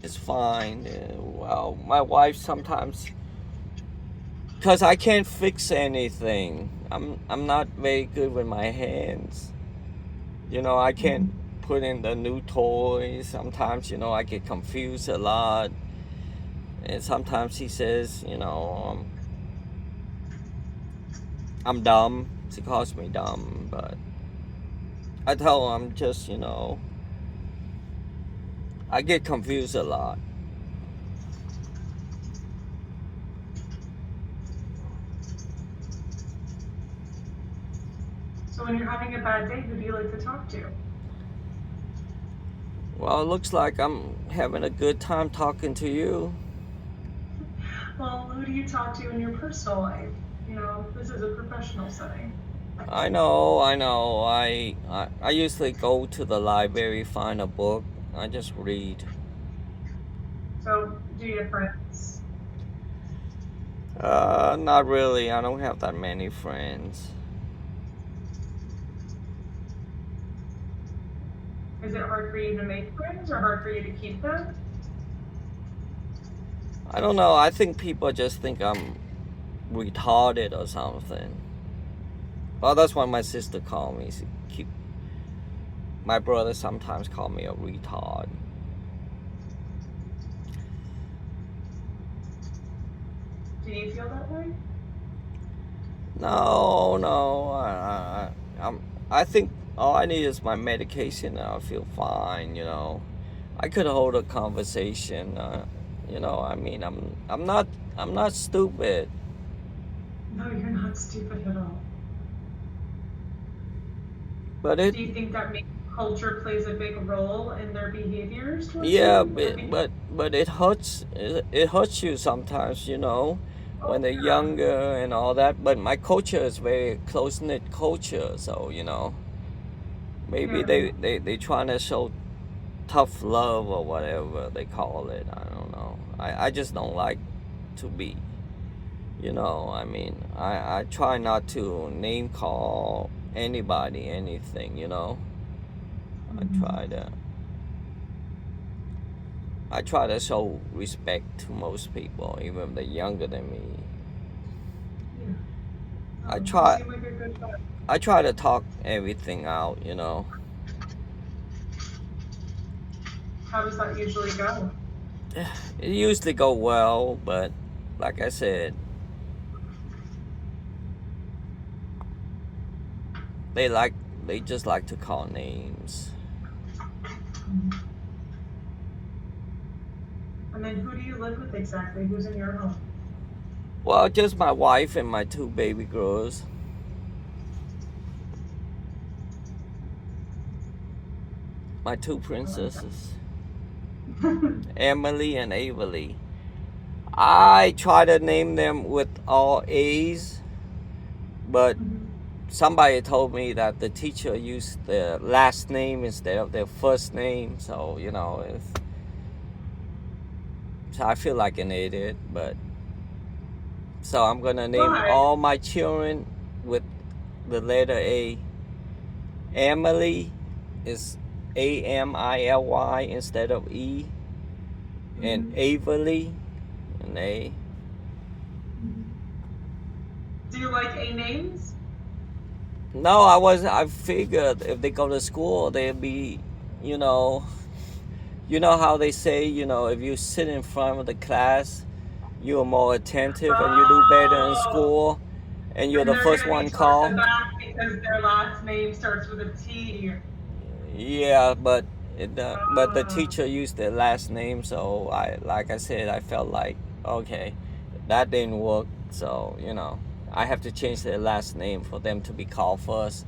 It's fine. Well, my wife sometimes, because I can't fix anything. I'm not very good with my hands. I can't put in the new toys. Sometimes, I get confused a lot. And sometimes he says, I'm dumb. She calls me dumb, but I tell her I'm just, I get confused a lot. So when you're having a bad day, who do you like to talk to? Well, it looks like I'm having a good time talking to you. Well, who do you talk to in your personal life? This is a professional setting. I know. I usually go to the library, find a book. I just read. So, do you have friends? Not really. I don't have that many friends. Is it hard for you to make friends or hard for you to keep them? I don't know. I think people just think I'm retarded or something. Well, that's what my sister called me. My brother sometimes call me a retard. Do you feel that way? No, no. I think all I need is my medication and I'll feel fine. I could hold a conversation. I mean, I'm not stupid. No, you're not stupid at all. But it Do you think that maybe culture plays a big role in their behaviors towards Yeah, you? I but think, but it hurts. It hurts you sometimes. When oh they're yeah, younger and all that. But my culture is very close knit culture, so maybe yeah. they trying to show tough love or whatever they call it. I don't know. I just don't like to be. I mean, I try not to name call anybody anything. I Mhm. try to. I try to show respect to most people, even if they're younger than me. Yeah. I You try seem like a good guy. I try to talk everything out. How does that usually go? It usually go well, but like I said, they like they just like to call names. Mhm. And then who do you live with exactly? Who's in your home? Well, just my wife and my two baby girls, my two I like that. princesses, Emily and Avery. I try to name them with all A's, but Mhm. somebody told me that the teacher used their last name instead of their first name, so so I feel like an idiot. But so I'm gonna name Why? all my children with the letter A. Emily is Amily instead of E, and Mhm. Avery an A. Mhm. Do you like A names? No, I figured if they go to school, they'd be, you know, how they say, if you sit in front of the class, you're more attentive and you do better in Oh, school, and you're and the they're first gonna be one towards the called. back because their last name starts with a T. Yeah, but the Oh, teacher used their last name, so like I said, I felt like okay, that didn't work. So I have to change their last name for them to be called first,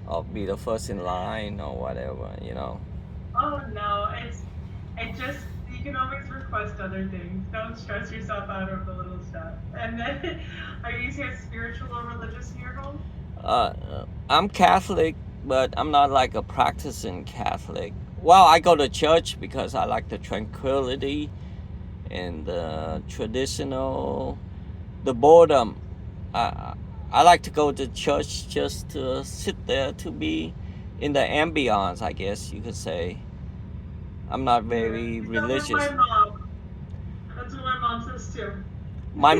or be the first in line or whatever. oh no, it just you can always request other things. Don't stress yourself out over the little stuff. And then, are you guys spiritual or religious in your home? I'm Catholic, but I'm not like a practicing Catholic. Well, I go to church because I like the tranquility and the traditional, the boredom. I I like to go to church just to sit there to be in the ambiance, I guess you could say. I'm not Yeah. very So was my religious. mom. That's what my mom says too. My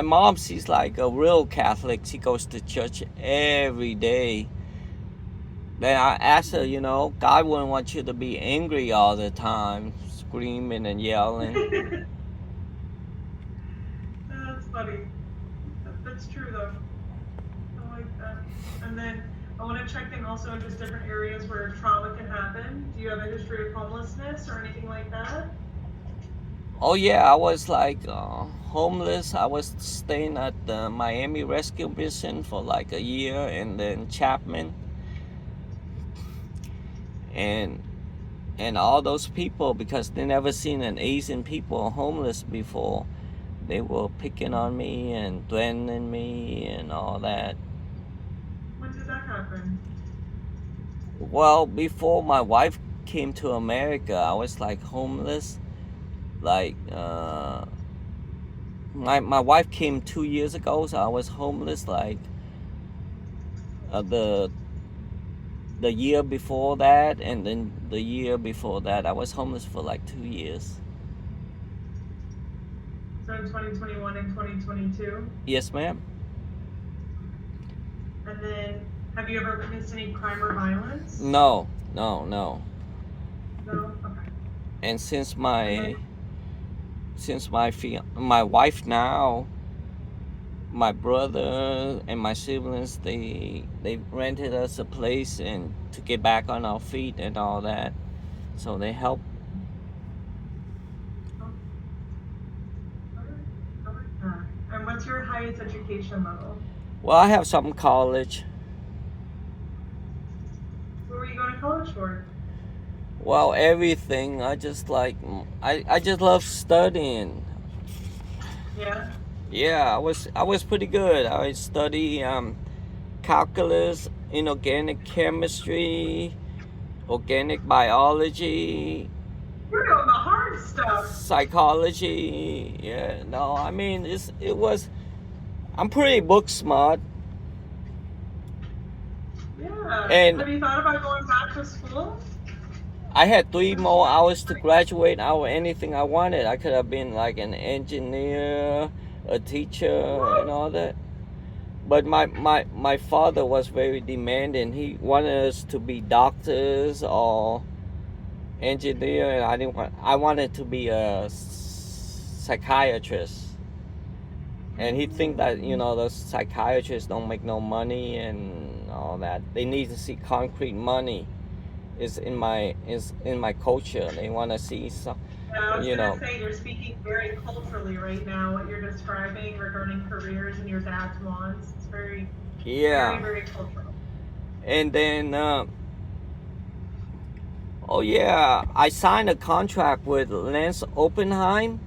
mom, she's like a real Catholic. She goes to church every day. Then I asked her, God wouldn't want you to be angry all the time, screaming and yelling. That's funny. That's true though. I like that. And then I want to check in also in just different areas where trauma can happen. Do you have a history of homelessness or anything like that? Oh yeah, I was like homeless. I was staying at the Miami Rescue Mission for like a year, and then Chapman, and all those people, because they never seen an Asian people homeless before. They were picking on me and threatening me and all that. When did that happen? Well, before my wife came to America, I was like homeless. Like my wife came 2 years ago, so I was homeless like the year before that, and then the year before that I was homeless for like 2 years. So in 2021 and 2022? Yes, ma'am. And then have you ever witnessed any crime or violence? No, no, no. No? Okay. And since And then, my wife now, my brother and my siblings, they rented us a place and to get back on our feet and all that. So they help. oh, all right. I like that. And what's your highest education level? Well, I have some college. What were you going to college for? Well, everything. I just love studying. Yeah? Yeah, I was pretty good. I study calculus, inorganic chemistry, organic biology, You're doing the hard stuff. psychology. Yeah, no, I mean it was. I'm pretty book smart, Yeah. and Have you thought about going back to school? I had 3 more hours to graduate out of anything I wanted. I could have been like an engineer, a teacher, and What? all that. But my father was very demanding. He wanted us to be doctors or engineer, and I wanted to be a psychiatrist. And he think that the psychiatrists don't make no money and all that. They need to see concrete money. Is in my culture. They want to see some, Yeah, I was you gonna know. say you're speaking very culturally right now. What you're describing regarding careers and your dad's wants, it's very, very, Yeah. very cultural. And then oh yeah, I signed a contract with Lance Oppenheim.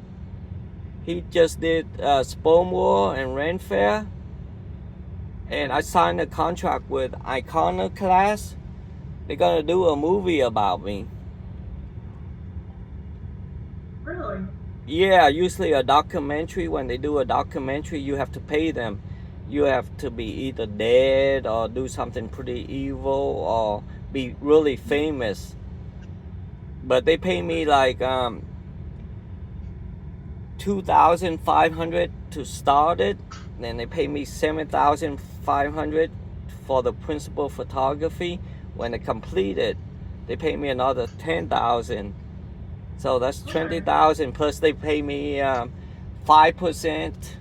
He just did Sperm War and Ren Fair, and I signed a contract with Iconoclast. They're gonna do a movie about me. Really? Yeah, usually a documentary. When they do a documentary, you have to pay them. You have to be either dead or do something pretty evil or be really famous. But they pay me like 2,500 to start it. Then they pay me 7,500 for the principal photography. When they complete it, they pay me another 10,000. So that's Okay. 20,000, plus they pay me 5%,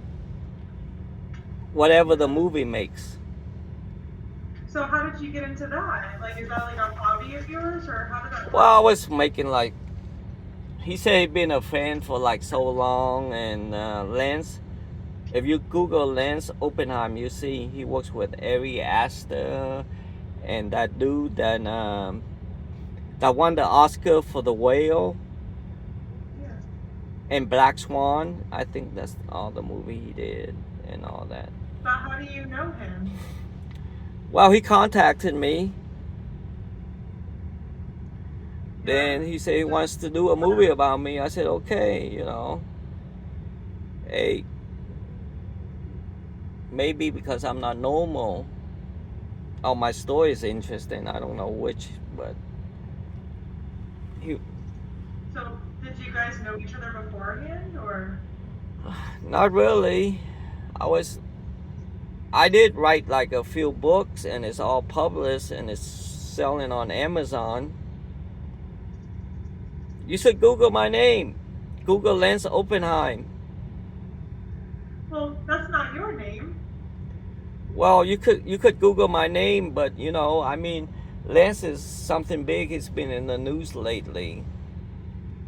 whatever the movie makes. So how did you get into that? Like, is that like a hobby of yours, or how did that Well, I work? was making like, he said he'd been a fan for like so long, and Lance, if you Google Lance Oppenheim, you see he works with Ari Aster and that dude that won the Oscar for The Whale Yeah. and Black Swan. I think that's all the movie he did and all that. So how do you know him? Well, he contacted me. Yeah. Then he said he wants to do a movie about me. I said, okay, Hey, maybe because I'm not normal. Oh, my story is interesting. I don't know which, but He, So, did you guys know each other beforehand, or? not really. I did write like a few books, and it's all published and it's selling on Amazon. You should Google my name. Google Lance Oppenheim. Well, that's not your name. Well, you could Google my name, but I mean, Lance is something big. He's been in the news lately.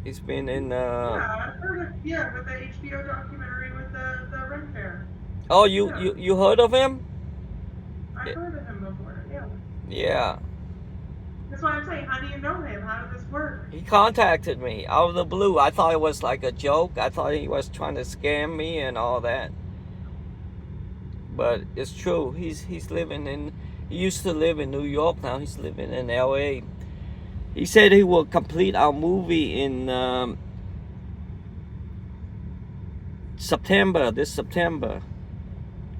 He's been in. Yeah, I've heard of, yeah, with the HBO documentary with the Ren Fair. Oh, you Yeah, you you heard of him? I've heard of him before. Yeah. Yeah. That's why I'm saying, how do you know him? How did this work? He contacted me out of the blue. I thought it was like a joke. I thought he was trying to scam me and all that. But it's true. He's living in. He used to live in New York. Now he's living in L.A. He said he will complete our movie in September. This September,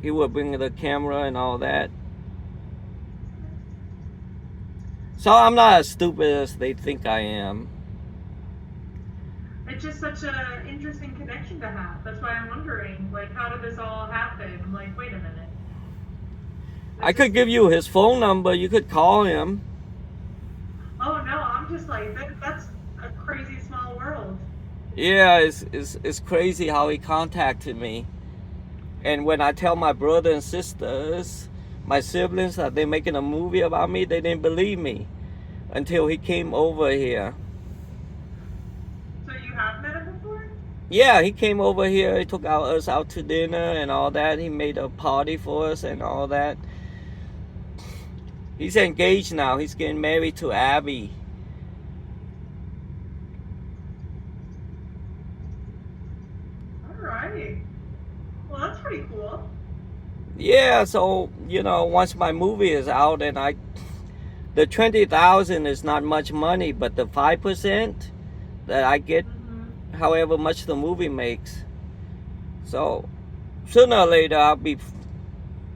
he will bring the camera and all that. So I'm not as stupid as they think I am. It's just such an interesting connection to have. That's why I'm wondering, like, how did this all happen? I'm like, wait a minute. I could give you his phone number. You could call him. Oh no, I'm just like, that's a crazy small world. Yeah, it's crazy how he contacted me. And when I tell my brother and sisters, my siblings, that they're making a movie about me, they didn't believe me until he came over here. So you have met him before? Yeah, he came over here. He took us out to dinner and all that. He made a party for us and all that. He's engaged now. He's getting married to Abby. All right. Well, that's pretty cool. Yeah, so once my movie is out, and the 20,000 is not much money, but the 5% that I get, Mm-hmm. however much the movie makes. So sooner or later, I'll be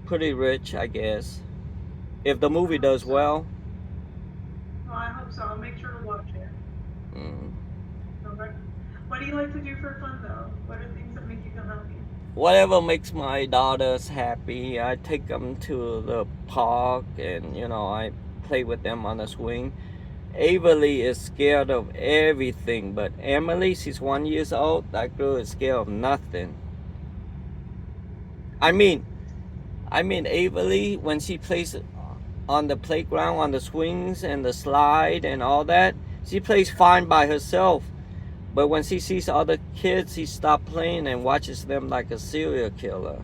pretty rich, I guess, if the movie does well. Well, I hope so. I'll make sure to watch it. Mm. Okay. What do you like to do for fun, though? What are things that make you feel happy? Whatever makes my daughters happy. I take them to the park, and I play with them on the swing. Avery is scared of everything, but Emily, she's 1 year old. That girl is scared of nothing. I mean Avery, when she plays on the playground, on the swings and the slide and all that, she plays fine by herself. But when she sees other kids, she stops playing and watches them like a serial killer.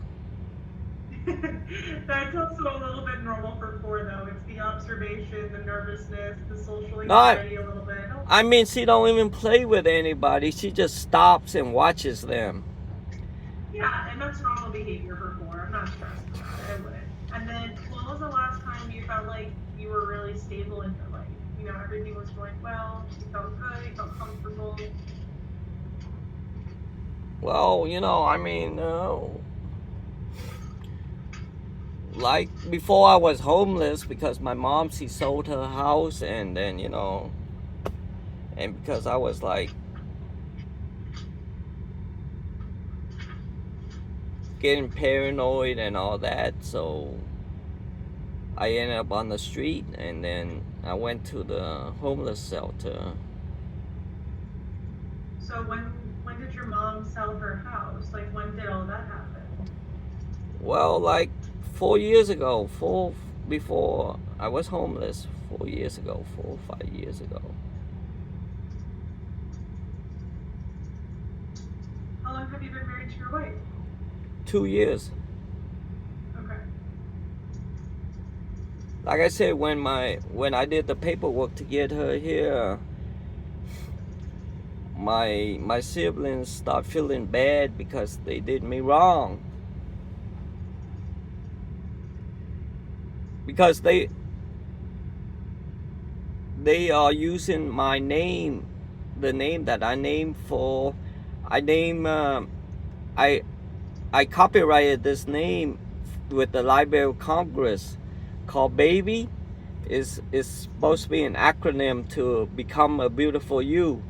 That's also a little bit normal for 4, though. It's the observation, the nervousness, the social No, anxiety a little bit. I mean, she don't even play with anybody. She just stops and watches them. Yeah, and that's normal behavior for 4. I'm not stressed about it. I wouldn't. And then, when was the last time you felt like you were really stable in your life? Everything was going well, you felt good, you felt comfortable. Well, I mean, like before I was homeless, because my mom, she sold her house, and then, and because I was like getting paranoid and all that, so I ended up on the street, and then I went to the homeless shelter. So when did your mom sell her house? Like, when did all that happen? Well, like 4 years ago, before I was homeless, 4 years ago, 4 or 5 years ago. How long have you been married to your wife? 2 years. Okay. Like I said, when I did the paperwork to get her here, my siblings start feeling bad because they did me wrong. Because they are using my name, the name that I named for. I copyrighted this name with the Library of Congress, called Baby, is supposed to be an acronym to become a beautiful you,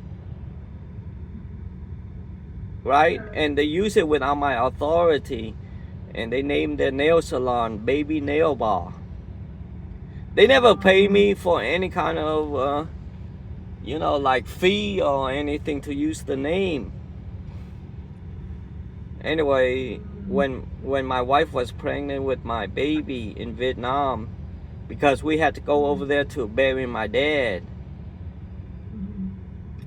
right? And they use it without my authority, and they named their nail salon Baby Nail Bar. They never pay me for any kind of like fee or anything to use the name. Anyway, when my wife was pregnant with my baby in Vietnam, because we had to go over there to bury my dad,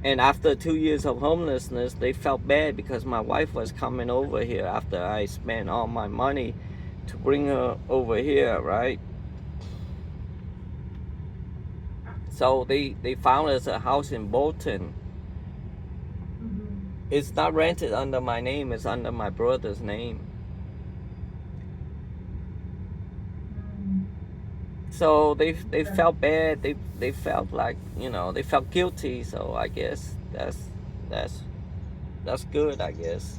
and after 2 years of homelessness, they felt bad because my wife was coming over here after I spent all my money to bring her over here, right? So they found us a house in Bolton. It's not rented under my name, it's under my brother's name. So they felt bad. They felt like, they felt guilty. So I guess that's good. I guess,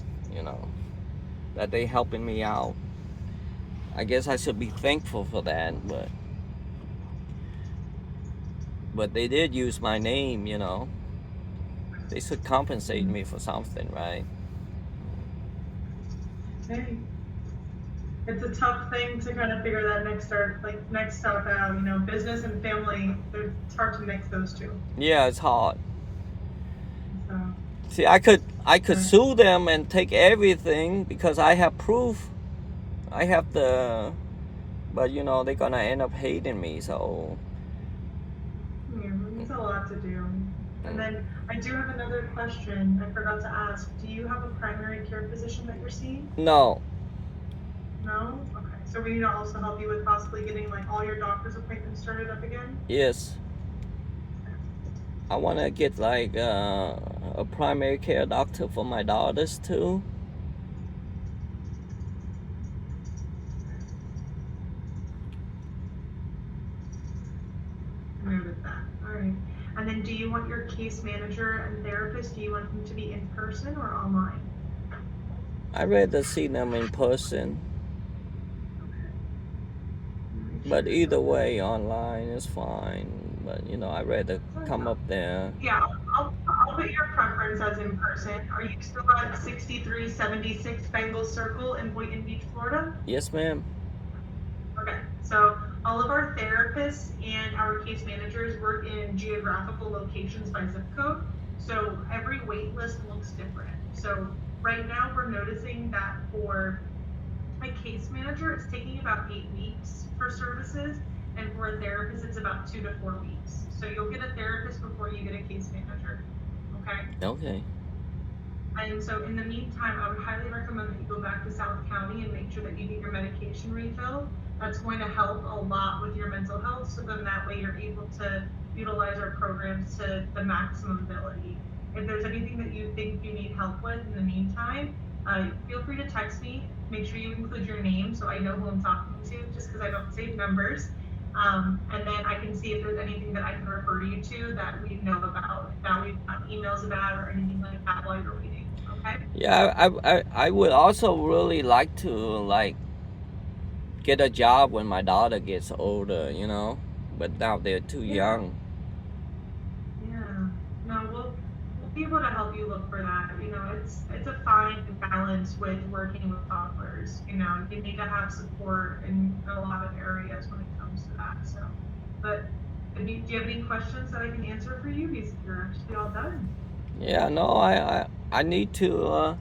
that they helping me out. I guess I should be thankful for that. But they did use my name. They should compensate me for something, right? Hey, it's a tough thing to kind of figure that next stuff out. Business and family, it's hard to mix those two. Yeah, it's hard. So, See, I could sue them and take everything because I have proof. I have the, but they're gonna end up hating me. So yeah, it's a lot to do. And then I do have another question I forgot to ask. Do you have a primary care physician that you're seeing? no. No? Okay. So we need to also help you with possibly getting all your doctor's appointments started up again? Yes. I want to get a primary care doctor for my daughters too. Noted that. All right. And then do you want your case manager and therapist, do you want them to be in person or online? I'd rather see them in person. But either way, online is fine. But I'd rather come up there. Yeah, I'll put your preference as in person. Are you still at 6376 Bengal Circle in Boynton Beach, Florida? Yes, ma'am. Okay, so all of our therapists and our case managers work in geographical locations by zip code. So every wait list looks different. So right now we're noticing that for a case manager, it's taking about 8 weeks for services, and for a therapist, it's about 2 to 4 weeks. So you'll get a therapist before you get a case manager. Okay. Okay. And so in the meantime, I would highly recommend that you go back to South County and make sure that you get your medication refilled. That's going to help a lot with your mental health. So then that way you're able to utilize our programs to the maximum ability. If there's anything that you think you need help with in the meantime, feel free to text me. Make sure you include your name so I know who I'm talking to, just because I don't save numbers. And then I can see if there's anything that I can refer you to that we know about, that we've got emails about, or anything like that while you're waiting. Okay? Yeah, I would also really like to get a job when my daughter gets older, but now they're too young. Yeah. No, we'll be able to help you look for that. It's a fine balance with working with toddlers. You need to have support in a lot of areas when it comes to that. So, but do you have any questions that I can answer for you? Because you're actually all done. Yeah, no, I need to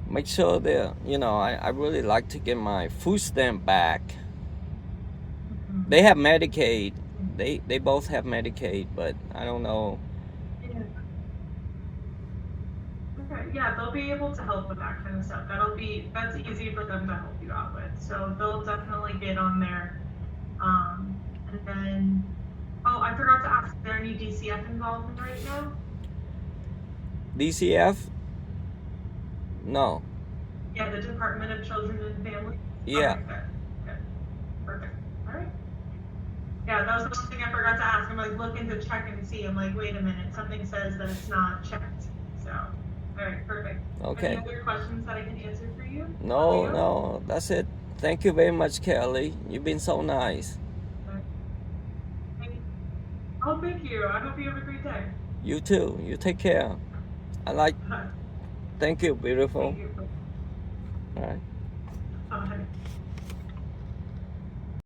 make sure that I really like to get my food stamp back. They have Medicaid. They both have Medicaid, but I don't know. Yeah. Okay, yeah, they'll be able to help with that kind of stuff. That's easy for them to help you out with. So they'll definitely get on there. And then, I forgot to ask, is there any DCF involved right now? DCF? No. Yeah, the Department of Children and Families? Yeah. Okay, good. Perfect. All right. Yeah, that was the one thing I forgot to ask. I'm looking to check and see. I'm wait a minute, something says that it's not checked. So, all right, perfect. Okay. Any other questions that I can answer for you? No, that's it. Thank you very much, Kelly. You've been so nice. Oh, thank you. I hope you have a great day. You too. You take care. I like. Thank you, beautiful. Thank you. All right. Bye.